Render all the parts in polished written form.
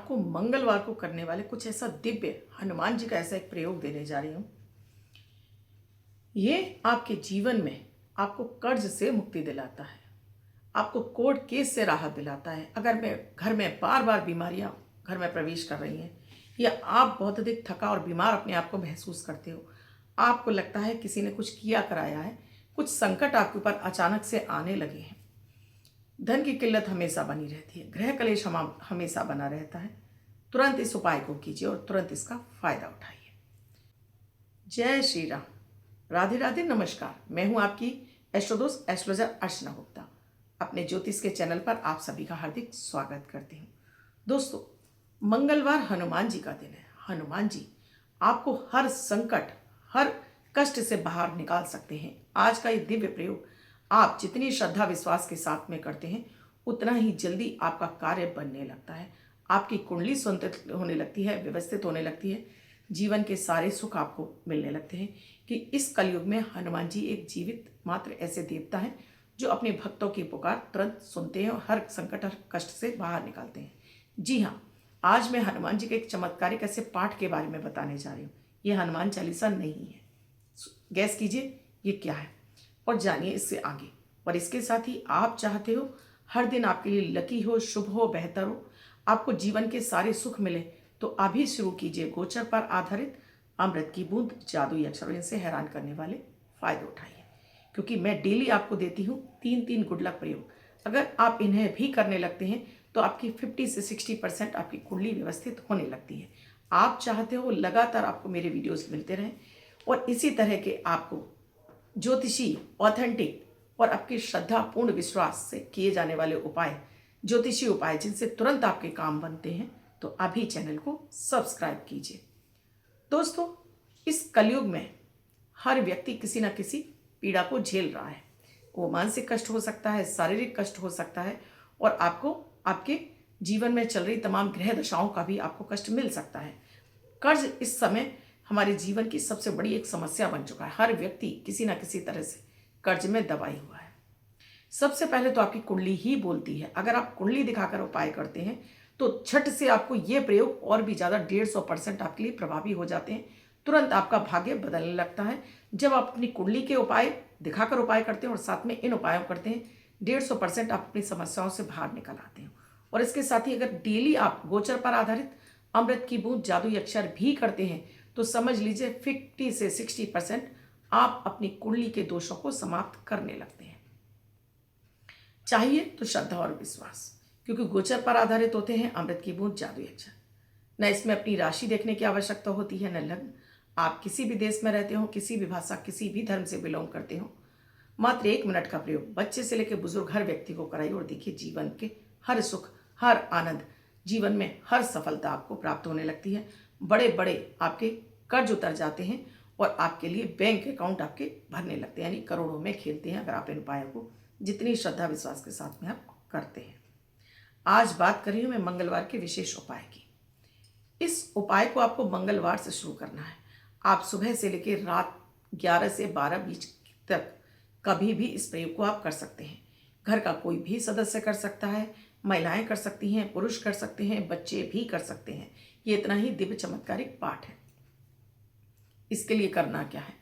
आपको मंगलवार को करने वाले कुछ ऐसा दिव्य हनुमान जी का ऐसा एक प्रयोग देने जा रही हूं। ये आपके जीवन में आपको कर्ज से मुक्ति दिलाता है, आपको कोर्ट केस से राहत दिलाता है। अगर मैं घर में बार बार बीमारियां घर में प्रवेश कर रही हैं, या आप बहुत अधिक थका और बीमार अपने आप को महसूस करते हो, आपको लगता है किसी ने कुछ किया कराया है, कुछ संकट आपके ऊपर अचानक से आने लगे हैं, धन की किल्लत हमेशा बनी रहती है, गृह कलेश हमेशा बना रहता है, तुरंत इस उपाय को कीजिए और तुरंत इसका फायदा उठाइए। जय श्री राम। राधे राधे, नमस्कार। मैं हूं आपकी एस्ट्रोदोस्त एस्ट्रोलॉजर अर्चना गुप्ता। अपने ज्योतिष के चैनल पर आप सभी का हार्दिक स्वागत करती हूं। दोस्तों, मंगलवार हनुमान जी का दिन है। हनुमान जी आपको हर संकट, हर कष्ट से बाहर निकाल सकते हैं। आज का ये दिव्य प्रयोग आप जितनी श्रद्धा विश्वास के साथ में करते हैं, उतना ही जल्दी आपका कार्य बनने लगता है, आपकी कुंडली संतुलित होने लगती है, व्यवस्थित होने लगती है, जीवन के सारे सुख आपको मिलने लगते हैं। कि इस कलयुग में हनुमान जी एक जीवित मात्र ऐसे देवता हैं जो अपने भक्तों की पुकार तुरंत सुनते हैं और हर संकट, हर कष्ट से बाहर निकालते हैं। जी हाँ, आज मैं हनुमान जी के एक चमत्कारिक ऐसे पाठ के बारे में बताने जा रही हूँ। ये हनुमान चालीसा नहीं है। गैस कीजिए ये क्या है और जानिए इससे आगे। और इसके साथ ही आप चाहते हो हर दिन आपके लिए लकी हो, शुभ हो, बेहतर हो, आपको जीवन के सारे सुख मिले, तो अभी शुरू कीजिए गोचर पर आधारित अमृत की बूंद जादुई अक्षर। इनसे हैरान करने वाले फायदे उठाइए, क्योंकि मैं डेली आपको देती हूँ 3-3 गुड लक प्रयोग। अगर आप इन्हें भी करने लगते हैं तो आपकी 50 से 60% आपकी कुंडली व्यवस्थित होने लगती है। आप चाहते हो लगातार आपको मेरे वीडियोस मिलते रहें और इसी तरह के आपको ज्योतिषी, ऑथेंटिक और आपके श्रद्धापूर्ण विश्वास से किए जाने वाले उपाय, ज्योतिषी उपाय जिनसे तुरंत आपके काम बनते हैं, तो अभी चैनल को सब्सक्राइब कीजिए। दोस्तों, इस कलयुग में हर व्यक्ति किसी ना किसी पीड़ा को झेल रहा है। वो मानसिक कष्ट हो सकता है, शारीरिक कष्ट हो सकता है, और आपको आपके जीवन में चल रही तमाम ग्रह दशाओं का भी आपको कष्ट मिल सकता है। कर्ज इस समय हमारे जीवन की सबसे बड़ी एक समस्या बन चुका है। हर व्यक्ति किसी ना किसी तरह से कर्ज में दबाई हुआ है। सबसे पहले तो आपकी कुंडली ही बोलती है। अगर आप कुंडली दिखाकर उपाय करते हैं तो झट से आपको ये प्रयोग और भी ज़्यादा 150% आपके लिए प्रभावी हो जाते हैं। तुरंत आपका भाग्य बदलने लगता है। जब आप अपनी कुंडली के उपाय दिखाकर उपाय करते हैं और साथ में इन उपायों करते हैं, 150% आप अपनी समस्याओं से बाहर निकल आते हैं। और इसके साथ ही अगर डेली आप गोचर पर आधारित अमृत की बूंद जादुई अक्षर भी करते हैं, तो समझ लीजिए 50 से 60% आप अपनी कुंडली के दोषों को समाप्त करने लगते हैं। चाहिए तो श्रद्धा और विश्वास, क्योंकि गोचर पर आधारित होते हैं अमृत की बूंद जादुई अक्षर। न इसमें अपनी राशि देखने की आवश्यकता होती है, न लग्न। आप किसी भी देश में रहते हो, किसी भी भाषा, किसी भी धर्म से बिलोंग करते हो, मात्र 1 मिनट का प्रयोग बच्चे से लेकर बुजुर्ग हर व्यक्ति को कराइए और देखिए जीवन के हर सुख, हर आनंद, जीवन में हर सफलता आपको प्राप्त होने लगती है। बड़े बड़े आपके कर्ज उतर जाते हैं और आपके लिए बैंक अकाउंट आपके भरने लगते हैं, यानी करोड़ों में खेलते हैं, अगर आप इन उपायों को जितनी श्रद्धा विश्वास के साथ में आप करते हैं। आज बात कर रही हूं मैं मंगलवार के विशेष उपाय की। इस उपाय को आपको मंगलवार से शुरू करना है। आप सुबह से लेकर रात 11 से 12 बीच तक कभी भी इस प्रयोग को आप कर सकते हैं। घर का कोई भी सदस्य कर सकता है, महिलाएं कर सकती हैं, पुरुष कर सकते हैं, बच्चे भी कर सकते हैं। ये इतना ही दिव्य चमत्कारिक पाठ है। इसके लिए करना क्या है?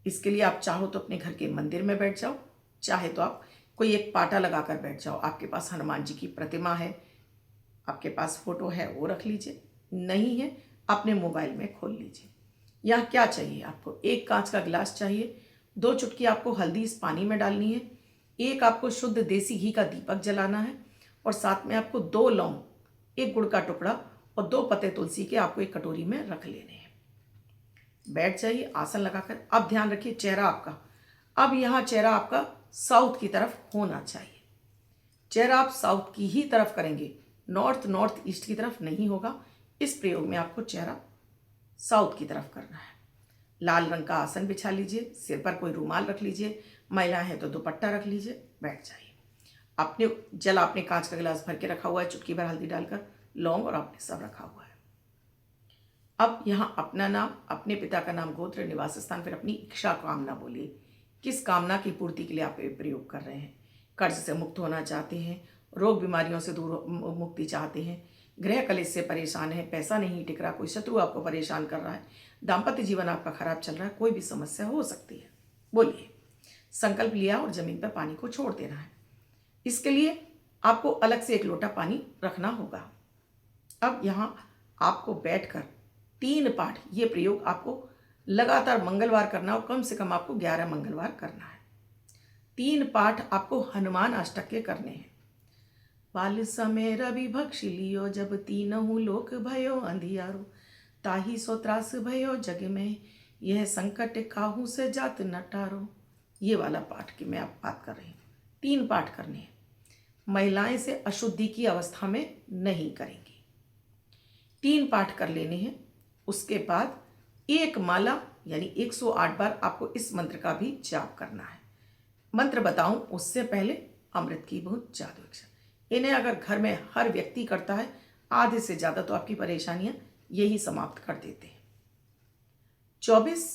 इसके लिए आप चाहो तो अपने घर के मंदिर में बैठ जाओ, चाहे तो आप कोई एक पाटा लगाकर बैठ जाओ। आपके पास हनुमान जी की प्रतिमा है, आपके पास फोटो है, वो रख लीजिए। नहीं है, अपने मोबाइल में खोल लीजिए। यहाँ क्या चाहिए आपको? एक कांच का गिलास चाहिए, 2 चुटकी आपको हल्दी इस पानी में डालनी है, एक आपको शुद्ध देसी घी का दीपक जलाना है, और साथ में आपको 2 लौंग, 1 गुड़ का टुकड़ा और 2 पत्ते तुलसी के आपको एक कटोरी में रख लेने हैं। बैठ जाइए आसन लगाकर। अब ध्यान रखिए चेहरा आपका, अब यहाँ चेहरा आपका साउथ की तरफ होना चाहिए। चेहरा आप साउथ की ही तरफ करेंगे, नॉर्थ ईस्ट की तरफ नहीं होगा। इस प्रयोग में आपको चेहरा साउथ की तरफ करना है। लाल रंग का आसन बिछा लीजिए, सिर पर कोई रुमाल रख लीजिए, महिला है तो दुपट्टा रख लीजिए, बैठ जाइए। अपने जल आपने कांच का गिलास भर के रखा हुआ है, चुटकी भर हल्दी डालकर, लौंग और आपने सब रखा हुआ है। अब यहाँ अपना नाम, अपने पिता का नाम, गोत्र, निवास स्थान, फिर अपनी इच्छा कामना बोलिए। किस कामना की पूर्ति के लिए आप प्रयोग कर रहे हैं? कर्ज से मुक्त होना चाहते हैं, रोग बीमारियों से दूर मुक्ति चाहते हैं, गृह कलेश से परेशान है, पैसा नहीं टिक रहा, कोई शत्रु आपको परेशान कर रहा है, दाम्पत्य जीवन आपका खराब चल रहा है, कोई भी समस्या हो सकती है, बोलिए। संकल्प लिया और जमीन पर पानी को छोड़ देना है। इसके लिए आपको अलग से एक लोटा पानी रखना होगा। अब यहाँ आपको बैठकर 3 पाठ, ये प्रयोग आपको लगातार मंगलवार करना और कम से कम आपको 11 मंगलवार करना है। 3 पाठ आपको हनुमान अष्टक के करने हैं। बाल समय रवि भक्ष लियो, जब तीनहु लोक भयो अंधियारो, ताही सो त्रास भयो जग में, यह संकट काहू से जात न टारो। ये वाला पाठ की मैं आप बात कर रही हूँ। 3 पाठ करने हैं। महिलाएं से अशुद्धि की अवस्था में नहीं करेंगी। 3 पाठ कर लेने हैं। उसके बाद 1 माला यानी 108 बार आपको इस मंत्र का भी जाप करना है। मंत्र बताऊं उससे पहले अमृत की बहुत जादू इच्छा, इन्हें अगर घर में हर व्यक्ति करता है, आधे से ज़्यादा तो आपकी परेशानियां यही समाप्त कर देते हैं। 24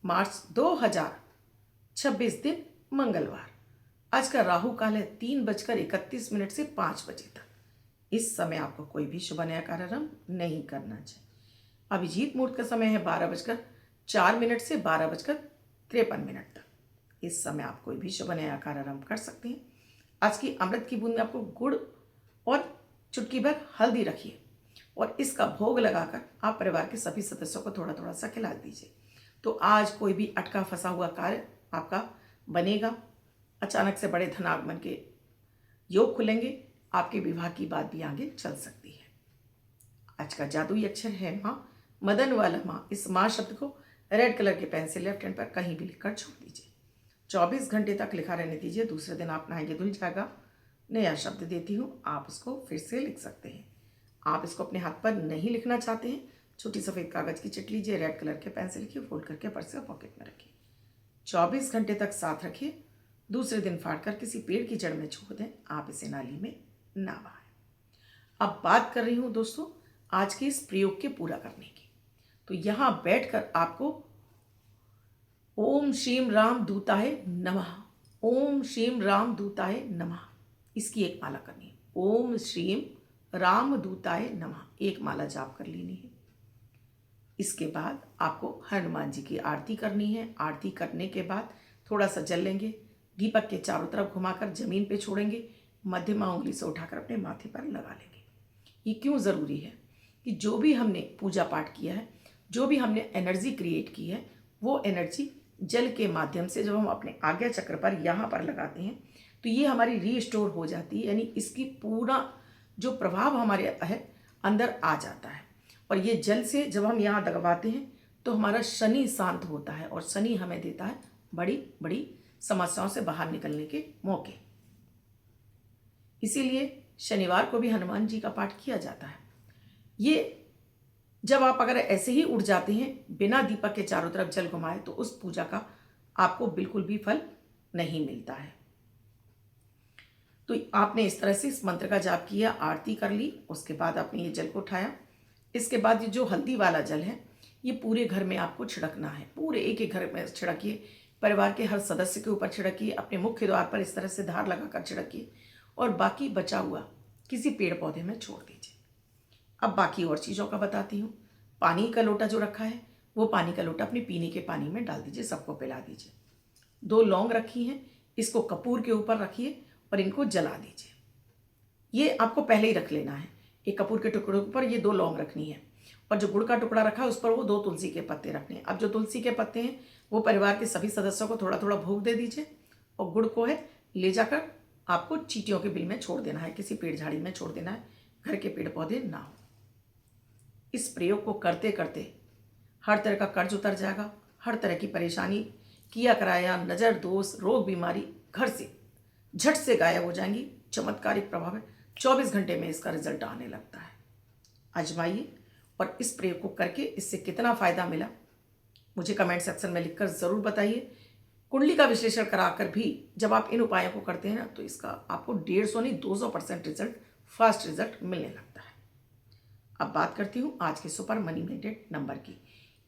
मार्च 2026 दिन मंगलवार। आज का राहु काल है 3:31 से 5 बजे तक। इस समय आपको कोई भी शुभ नया कार्यक्रम नहीं करना चाहिए। अभिजीत मुहूर्त का समय है 12:04 से 12:53 तक। इस समय आप कोई भी शुभ नया कार्यक्रम कर सकते हैं। आज की अमृत की बूंद में आपको गुड़ और चुटकी भर हल्दी रखिए और इसका भोग लगाकर आप परिवार के सभी सदस्यों को थोड़ा थोड़ा सा खिला दीजिए। तो आज कोई भी अटका फंसा हुआ कार्य आपका बनेगा। अचानक से बड़े धन आगमन के योग खुलेंगे। आपके विवाह की बात भी आगे चल सकती है। आज का जादुई अक्षर है माँ, मदन वाला माँ। इस माँ शब्द को रेड कलर के पेन से लेफ्ट हैंड पर कहीं भी लिखकर छोड़ दीजिए। 24 घंटे तक लिखा रहने दीजिए। दूसरे दिन आप नहाएंगे धुल जाएगा। नया शब्द देती हूँ, आप उसको फिर से लिख सकते हैं। आप इसको अपने हाथ पर नहीं लिखना चाहते हैं, छोटी सफ़ेद कागज़ की चिट लीजिए, रेड कलर के पेन से लिखिए, फोल्ड करके पर्स या पॉकेट में रखिए। 24 घंटे तक साथ रखिए। दूसरे दिन फाड़कर किसी पेड़ की जड़ में छोड़ दें। आप इसे नाली में ना बहाएं। अब बात कर रही हूँ दोस्तों आज के इस प्रयोग के पूरा करने की। तो यहाँ बैठकर आपको ओम श्रीम राम दूताय नमः, ओम श्रीम राम दूताय नमः, इसकी एक माला करनी है। ओम श्रीम राम दूताय नमः, एक माला जाप कर लेनी है। इसके बाद आपको हनुमान जी की आरती करनी है। आरती करने के बाद थोड़ा सा जल लेंगे, दीपक के चारों तरफ घुमाकर जमीन पे छोड़ेंगे, मध्यमा उंगली से उठाकर अपने माथे पर लगा लेंगे। ये क्यों ज़रूरी है कि जो भी हमने पूजा पाठ किया है, जो भी हमने एनर्जी क्रिएट की है, वो एनर्जी जल के माध्यम से जब हम अपने आज्ञा चक्र पर यहाँ पर लगाते हैं तो ये हमारी रीस्टोर हो जाती है। यानी इसकी पूरा जो प्रभाव हमारे है अंदर आ जाता है। और ये जल से जब हम यहाँ दबाते हैं तो हमारा शनि शांत होता है और शनि हमें देता है बड़ी बड़ी समस्याओं से बाहर निकलने के मौके। इसीलिए शनिवार को भी हनुमान जी का पाठ किया जाता है। ये जब आप अगर ऐसे ही उठ जाते हैं बिना दीपक के चारों तरफ जल घुमाए तो उस पूजा का आपको बिल्कुल भी फल नहीं मिलता है। तो आपने इस तरह से इस मंत्र का जाप किया, आरती कर ली, उसके बाद आपने ये जल को उठाया। इसके बाद ये जो हल्दी वाला जल है ये पूरे घर में आपको छिड़कना है। पूरे एक एक घर में छिड़किए, परिवार के हर सदस्य के ऊपर छिड़किए, अपने मुख्य द्वार पर इस तरह से धार लगाकर छिड़किए और बाकी बचा हुआ किसी पेड़ पौधे में छोड़ दीजिए। अब बाकी और चीज़ों का बताती हूँ। पानी का लोटा जो रखा है वो पानी का लोटा अपने पीने के पानी में डाल दीजिए, सबको पिला दीजिए। 2 लौंग रखी हैं, इसको कपूर के ऊपर रखिए और इनको जला दीजिए। ये आपको पहले ही रख लेना है। एक कपूर के टुकड़े पर ये 2 लौंग रखनी है और जो गुड़ का टुकड़ा रखा है उस पर वो 2 तुलसी के पत्ते रखने हैं। अब जो तुलसी के पत्ते हैं वो परिवार के सभी सदस्यों को थोड़ा थोड़ा भोग दे दीजिए और गुड़ को है ले जाकर आपको चींटियों के बिल में छोड़ देना है, किसी पेड़ झाड़ी में छोड़ देना है, घर के पेड़ पौधे ना हो। इस प्रयोग को करते करते हर तरह का कर्ज उतर जाएगा, हर तरह की परेशानी, किया कराया, नज़र दोष, रोग बीमारी घर से झट से गायब हो जाएंगी। चमत्कारिक प्रभाव है, 24 घंटे में इसका रिजल्ट आने लगता है। आजमाइए और इस प्रयोग को करके इससे कितना फ़ायदा मिला मुझे कमेंट सेक्शन में लिखकर ज़रूर बताइए। कुंडली का विश्लेषण कराकर भी जब आप इन उपायों को करते हैं ना तो इसका आपको 150 नहीं 200% रिजल्ट, फास्ट रिजल्ट मिलने लगता है। अब बात करती हूँ आज के सुपर मनी मैग्नेट नंबर की।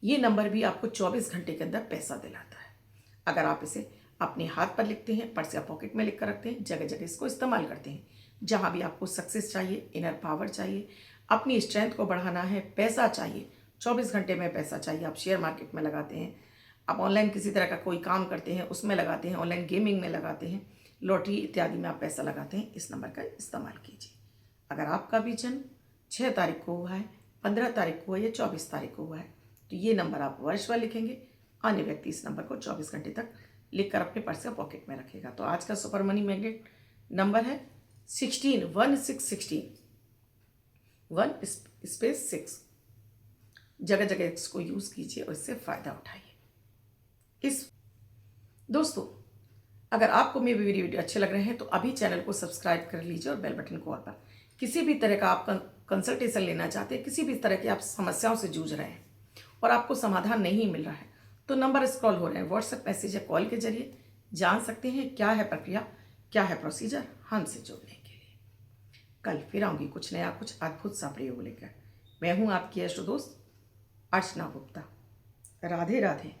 ये नंबर भी आपको 24 घंटे के अंदर पैसा दिलाता है। अगर आप इसे अपने हाथ पर लिखते हैं, पर्स या पॉकेट में लिख कर रखते हैं, जगह जगह इसको इस्तेमाल करते हैं, जहाँ भी आपको सक्सेस चाहिए, इनर पावर चाहिए, अपनी स्ट्रेंथ को बढ़ाना है, पैसा चाहिए, 24 घंटे में पैसा चाहिए। आप शेयर मार्केट में लगाते हैं, आप ऑनलाइन किसी तरह का कोई काम करते हैं उसमें लगाते हैं, ऑनलाइन गेमिंग में लगाते हैं, लॉटरी इत्यादि में आप पैसा लगाते हैं, इस नंबर का इस्तेमाल कीजिए। अगर आपका भी जन्म 6 तारीख को हुआ है, 15 तारीख को हुआ है या 24 तारीख को हुआ है तो ये नंबर आप वर्षवार लिखेंगे। अन्य व्यक्ति इस नंबर को 24 घंटे तक लिखकर अपने पर्स या पॉकेट में रखेगा। तो आज का सुपर मनी मैग्नेट नंबर है 16 1616 1 स्पेस 6। जगह जगह इसको यूज़ कीजिए और इससे फ़ायदा उठाइए। दोस्तों, अगर आपको मेरे वीडियो अच्छे लग रहे हैं तो अभी चैनल को सब्सक्राइब कर लीजिए और बेल बटन को ऑल पर। किसी भी तरह का आप कंसल्टेशन लेना चाहते हैं, किसी भी तरह की आप समस्याओं से जूझ रहे हैं और आपको समाधान नहीं मिल रहा है तो नंबर स्क्रॉल हो रहे हैं, व्हाट्सएप मैसेज या कॉल के जरिए जान सकते हैं क्या है प्रक्रिया, क्या है प्रोसीजर हमसे जुड़ने के लिए। कल फिर आऊँगी कुछ नया, कुछ अद्भुत सा प्रयोग लेकर। मैं हूँ आपकी एस्ट्रो दोस्त अर्चना गुप्ता। राधे राधे।